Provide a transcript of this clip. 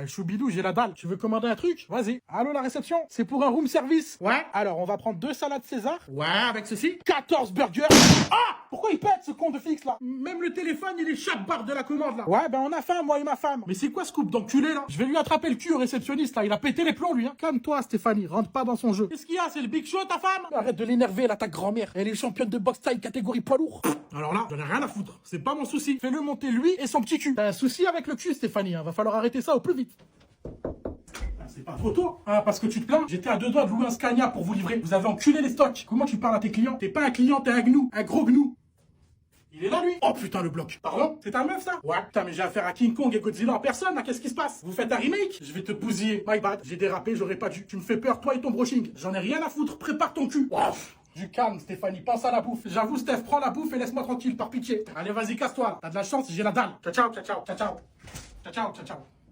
Choubidou, j'ai la dalle. Tu veux commander un truc? Vas-y. Allô, la réception? C'est pour un room service. Ouais. Alors, on va prendre 2 salades César. Ouais, avec ceci. 14 burgers. Ah! Pourquoi il pète ce con de fixe là? Même le téléphone, il est chaque barre de la commande là. Ouais, ben on a faim, moi et ma femme. Mais c'est quoi ce couple d'enculé là? Je vais lui attraper le cul au réceptionniste là. Il a pété les plombs lui. Hein. Calme-toi, Stéphanie. Rentre pas dans son jeu. Qu'est-ce qu'il y a? C'est le Big Show ta femme? Arrête de l'énerver là, ta grand-mère. Elle est championne de boxe taille catégorie poids lourd. Alors là, j'en ai rien à foutre. C'est pas mon souci. Fais-le monter lui et son petit cul. T'as un souci avec le cul, Stéphanie. Hein. Va falloir arrêter ça au plus vite. C'est pas trop tôt. Ah, parce que tu te plains? J'étais à 2 doigts de louer un Scania pour vous livrer. Vous avez enculé les stocks. Comment tu parles à tes clients? T'es pas un client, t'es un gnou. Un gros gnou. Il est là, lui? Oh putain, le bloc. Pardon? C'est ta meuf, ça? Ouais. Putain, mais j'ai affaire à King Kong et Godzilla en personne, là. Qu'est-ce qui se passe? Vous faites un remake? Je vais te bousiller. My bad. J'ai dérapé, j'aurais pas dû. Tu me fais peur, toi et ton brushing. J'en ai rien à foutre. Prépare ton cul. Wow. Du calme, Stéphanie. Pense à la bouffe. J'avoue, Steph, prends la bouffe et laisse-moi tranquille, par pitié. Allez, vas-y, casse-toi. T'as de la chance, j'ai la dalle. Ciao, ciao, ciao, ciao, ciao, ciao. Ciao, ciao, ciao, ciao.